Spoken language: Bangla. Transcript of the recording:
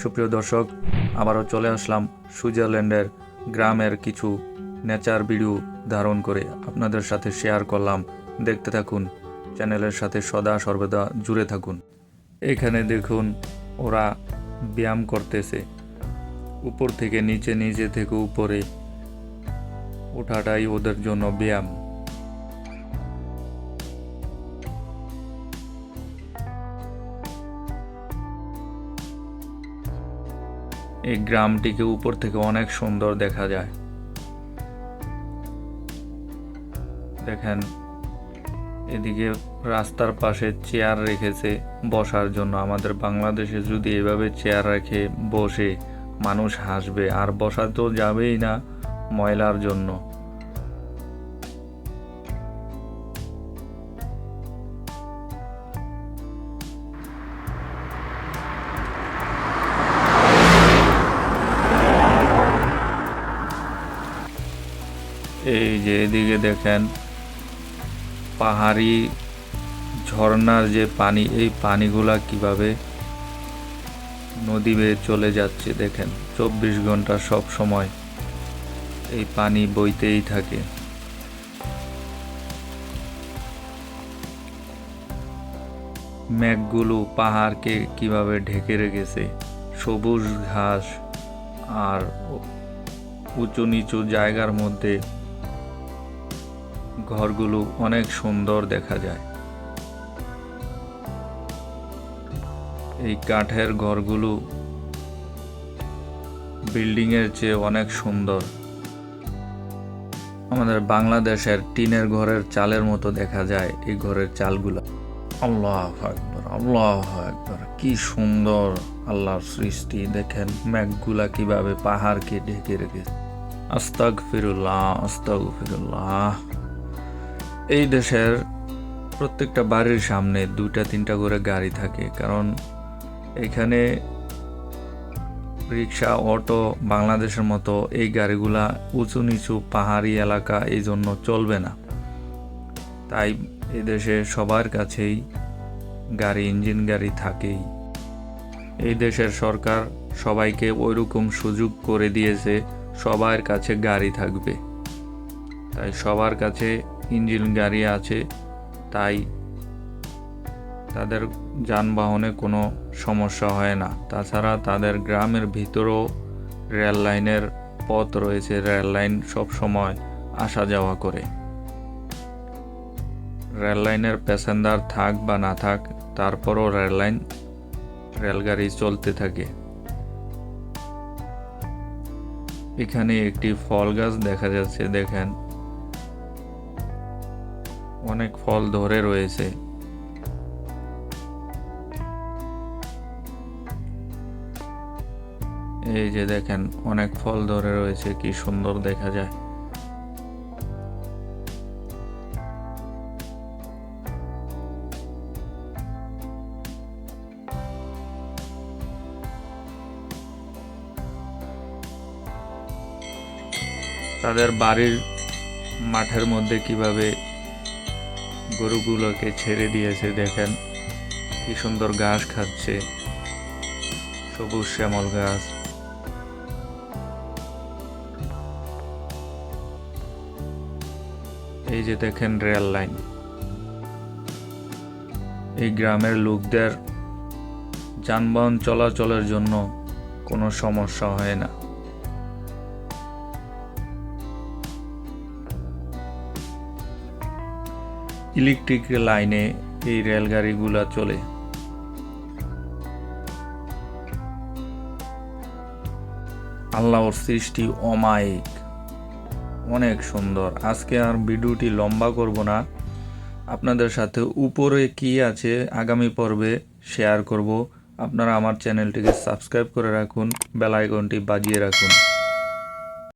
সুপ্রিয় দর্শক, আবারও চলে আসলাম সুইজারল্যান্ডের গ্রামের কিছু নেচার ভিডিও ধারণ করে আপনাদের সাথে শেয়ার করলাম। দেখতে থাকুন, চ্যানেলের সাথে সদা সর্বদা জুড়ে থাকুন। এখানে দেখুন ওরা ব্যায়াম করতেছে, উপর থেকে নিচে, নিচে থেকে উপরে ওঠাটাই ওদের জন্য ব্যায়াম। এই গ্রামটিকে উপর থেকে অনেক সুন্দর দেখা যায়। দেখেন, এদিকে রাস্তার পাশে চেয়ার রেখেছে বসার জন্য। আমাদের বাংলাদেশে যদি এভাবে চেয়ার রেখে বসে, মানুষ হাসবে, আর বসা তো যাবেই না ময়লার জন্য। এই যে এদিকে দেখেন পাহাড়ি ঝর্ণার যে পানি, এই পানিগুলা কিভাবে নদী বেয়ে চলে যাচ্ছে। দেখেন 24 ঘন্টা সব সময় এই পানি বইতেই থাকে। মেঘগুলো পাহাড়কে কিভাবে ঢেকে রেখেছে, সবুজ ঘাস আর উঁচু নিচু জায়গার মধ্যে ঘরগুলো অনেক সুন্দর দেখা যায়। এই কাঠের ঘরগুলো বিল্ডিংয়ের চেয়ে অনেক সুন্দর। আমাদের বাংলাদেশের টিনের ঘরের চালের মতো দেখা যায় এই ঘরের চালগুলো। আল্লাহু আকবার, আল্লাহু আকবার, কি সুন্দর আল্লাহর সৃষ্টি। দেখেন মেঘগুলা কিভাবে পাহাড়কে ঢেকে রেখেছে। আস্তাগফিরুল্লাহ, আস্তাগফিরুল্লাহ। এই দেশের প্রত্যেকটা বাড়ির সামনে 2-3টা করে গাড়ি থাকে, কারণ এখানে রিক্সা, অটো বাংলাদেশের মতো এই গাড়িগুলা উঁচু নিচু পাহাড়ি এলাকা, এই জন্য চলবে না। তাই এই দেশে সবার কাছেই গাড়ি, ইঞ্জিন গাড়ি থাকেই। এই দেশের সরকার সবাইকে ওইরকম সুযোগ করে দিয়েছে, সবার কাছে গাড়ি থাকবে। তাই সবার কাছে ইঞ্জিন গাড়ি আছে, তাই তাদের যানবাহনে কোনো সমস্যা হয় না। তাছাড়া তাদের গ্রামের ভিতরেও রেল লাইনের পথ রয়েছে, রেল লাইন সব সময় আসা যাওয়া করে। রেল লাইনের প্যাসেঞ্জার থাক বা না থাক, তারপরও রেলগাড়ি চলতে থাকে। এখানে একটি ফল গাছ দেখা যাচ্ছে, দেখেন অনেক ফল ধরে রয়েছে। এই যে দেখেন অনেক ফল ধরে রয়েছে, কি সুন্দর দেখা যায়। তাদের বাড়ির মাঠের মধ্যে কিভাবে গরুগুলোকে ছেড়ে দিয়েছে, দেখেন কি সুন্দর ঘাস খাচ্ছে, সবুজ শ্যামল ঘাস। এই যে দেখেন রেল লাইন। এই গ্রামের লোকদের যানবাহন চলাচলের জন্য কোনো সমস্যা হয় না। ইলেকট্রিক লাইনে এই রেলগাড়িগুলা চলে। আল্লাহর সৃষ্টি অমায়িক, অনেক সুন্দর। আজকে আর ভিডিওটি লম্বা করব না, আপনাদের সাথে উপরে কি আছে আগামী পর্বে শেয়ার করব। আপনারা আমার চ্যানেলটিকে সাবস্ক্রাইব করে রাখুন, বেল আইকনটি বাজিয়ে রাখুন।